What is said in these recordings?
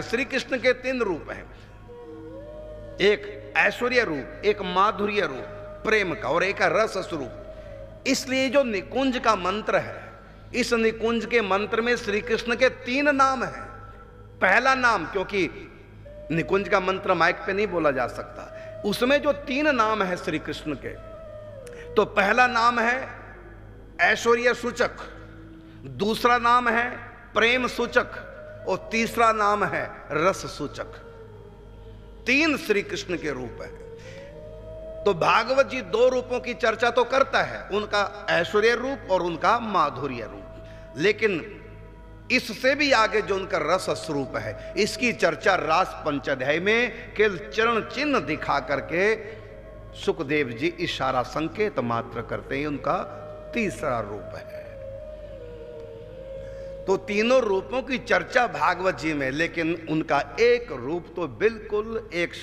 श्री कृष्ण के 3 रूप हैं, एक ऐश्वर्य रूप, एक माधुर्य रूप प्रेम का, और एक रस स्वरूप। इसलिए जो निकुंज का मंत्र है, इस निकुंज के मंत्र में श्री कृष्ण के 3 नाम हैं। पहला नाम, क्योंकि निकुंज का मंत्र माइक पे नहीं बोला जा सकता, उसमें जो 3 नाम है श्री कृष्ण के, तो पहला नाम है ऐश्वर्य सूचक, दूसरा नाम है प्रेम सूचक, और तीसरा नाम है रस सूचक। 3 श्री कृष्ण के रूप है। तो भागवत जी 2 रूपों की चर्चा तो करता है, उनका ऐश्वर्य रूप और उनका माधुर्य रूप, लेकिन इससे भी आगे जो उनका रस स्वरूप है, इसकी चर्चा रास पंचाध्याय में केवल चरण चिन्ह दिखा करके सुखदेव जी इशारा संकेत मात्र करते हैं, उनका तीसरा रूप है। तो तीनों रूपों की चर्चा भागवत जी में, लेकिन उनका एक रूप तो बिल्कुल एक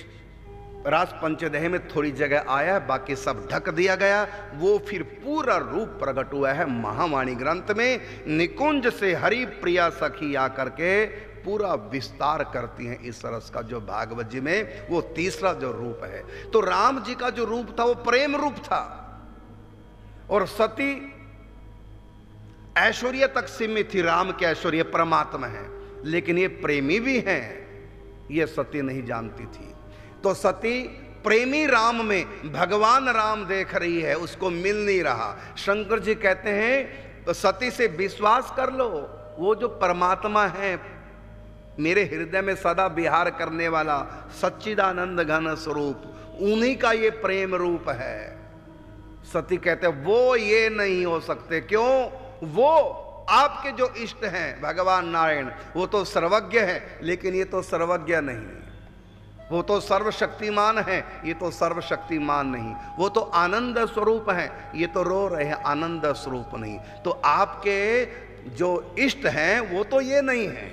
रास पंचदह में थोड़ी जगह आया, बाकी सब ढक दिया गया। वो फिर पूरा रूप प्रकट हुआ है महावाणी ग्रंथ में। निकुंज से हरि प्रिया सखी आकर के पूरा विस्तार करती हैं इस रस का, जो भागवत जी में वो तीसरा जो रूप है। तो राम जी का जो रूप था वो प्रेम रूप था, और सती ऐश्वर्य तक सीमित थी। राम के ऐश्वर्य परमात्मा है, लेकिन ये प्रेमी भी हैं, ये सती नहीं जानती थी। तो सती प्रेमी राम में भगवान राम देख रही है, उसको मिल नहीं रहा। शंकर जी कहते हैं तो सती से विश्वास कर लो, वो जो परमात्मा है मेरे हृदय में सदा विहार करने वाला सच्चिदानंद घन स्वरूप, उन्हीं का ये प्रेम रूप है। सती कहते वो ये नहीं हो सकते। क्यों? वो आपके जो इष्ट हैं भगवान नारायण, वो तो सर्वज्ञ है, लेकिन ये तो सर्वज्ञ नहीं। वो तो सर्वशक्तिमान है, ये तो सर्वशक्तिमान नहीं। वो तो आनंद स्वरूप है, ये तो रो रहे हैं आनंद स्वरूप नहीं। तो आपके जो इष्ट हैं वो तो ये नहीं है।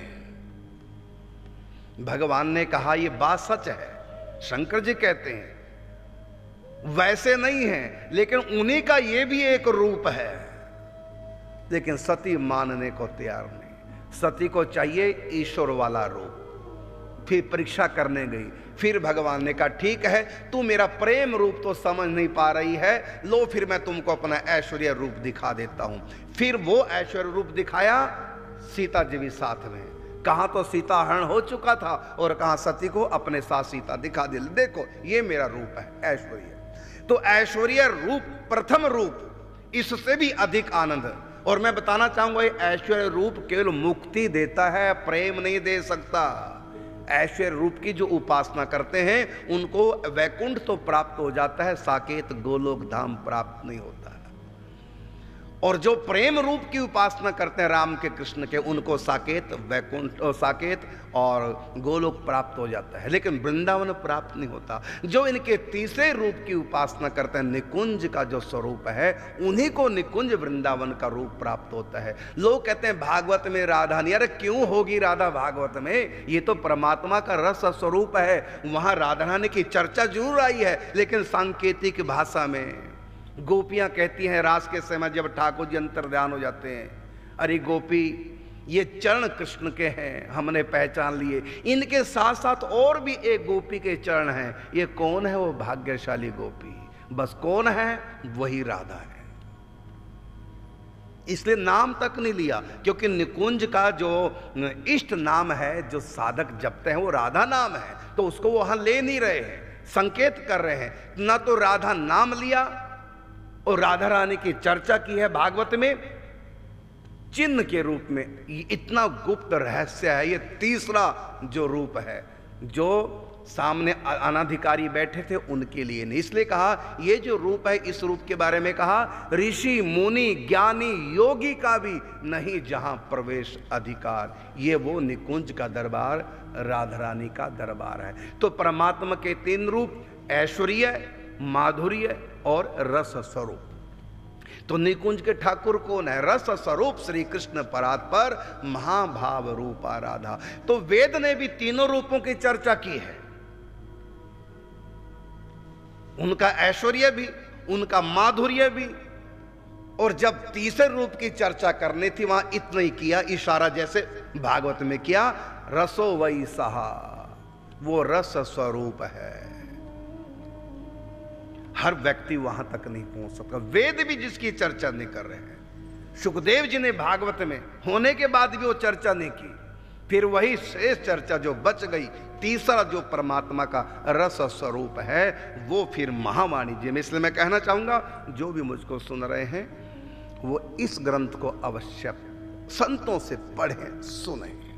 भगवान ने कहा ये बात सच है। शंकर जी कहते हैं वैसे नहीं है, लेकिन उन्हीं का ये भी एक रूप है। लेकिन सती मानने को तैयार नहीं। सती को चाहिए ईश्वर वाला रूप। फिर परीक्षा करने गई, फिर भगवान ने कहा ठीक है, तू मेरा प्रेम रूप तो समझ नहीं पा रही है, लो फिर मैं तुमको अपना ऐश्वर्य रूप दिखा देता हूं। फिर वो ऐश्वर्य रूप दिखाया, सीता जी भी साथ में। कहां तो सीता हरण हो चुका था, और कहां सती को अपने साथ सीता दिखा दी। देखो ये मेरा रूप है ऐश्वर्य। तो ऐश्वर्य रूप प्रथम रूप, इससे भी अधिक आनंद। और मैं बताना चाहूंगा ये ऐश्वर्य रूप केवल मुक्ति देता है, प्रेम नहीं दे सकता। ऐश्वर्य रूप की जो उपासना करते हैं उनको वैकुंठ तो प्राप्त हो जाता है, साकेत गोलोक धाम प्राप्त नहीं होता है। और जो प्रेम रूप की उपासना करते हैं राम के कृष्ण के, उनको साकेत वैकुंठ साकेत और गोलोक प्राप्त हो जाता है, लेकिन वृंदावन प्राप्त नहीं होता। जो इनके तीसरे रूप की उपासना करते हैं, निकुंज का जो स्वरूप है, उन्हीं को निकुंज वृंदावन का रूप प्राप्त होता है। लोग कहते हैं भागवत में राधा नहीं। अरे क्यों होगी राधा भागवत में? ये तो परमात्मा का रस स्वरूप है। वहां राधा रानी की चर्चा जरूर आई है, लेकिन सांकेतिक भाषा में। गोपियां कहती हैं रास के समय जब ठाकुर जी अंतर्ध्यान हो जाते हैं, अरे गोपी ये चरण कृष्ण के हैं, हमने पहचान लिए। इनके साथ साथ और भी एक गोपी के चरण हैं। ये कौन है? वो भाग्यशाली गोपी। बस कौन है? वही राधा है। इसलिए नाम तक नहीं लिया, क्योंकि निकुंज का जो इष्ट नाम है, जो साधक जपते हैं, वो राधा नाम है। तो उसको वहां ले नहीं रहे हैं, संकेत कर रहे हैं। ना तो राधा नाम लिया और राधा रानी की चर्चा की है भागवत में चिन्ह के रूप में। ये इतना गुप्त रहस्य है। ये तीसरा जो रूप है, जो सामने अनाधिकारी बैठे थे उनके लिए नहीं। इसलिए कहा ये जो रूप है, इस रूप के बारे में कहा ऋषि मुनि ज्ञानी योगी का भी नहीं जहां प्रवेश अधिकार। ये वो निकुंज का दरबार, राधा रानी का दरबार है। तो परमात्मा के 3 रूप, ऐश्वर्य, माधुर्य और रस स्वरूप। तो निकुंज के ठाकुर कौन है? रस स्वरूप श्री कृष्ण परात्पर महाभाव रूपा राधा। तो वेद ने भी तीनों रूपों की चर्चा की है। उनका ऐश्वर्य भी, उनका माधुर्य भी और जब तीसरे रूप की चर्चा करनी थी वहां इतना ही किया, इशारा जैसे भागवत में किया, रसो वही सहा, वो रस स्वरूप है। हर व्यक्ति वहां तक नहीं पहुंच सकता। वेद भी जिसकी चर्चा नहीं कर रहे हैं, सुखदेव जी ने भागवत में होने के बाद भी वो चर्चा नहीं की, फिर वही शेष चर्चा जो बच गई, तीसरा जो परमात्मा का रस स्वरूप है, वो फिर महावाणी जी में। इसलिए मैं कहना चाहूंगा जो भी मुझको सुन रहे हैं वो इस ग्रंथ को अवश्य संतों से पढ़ें, सुनें।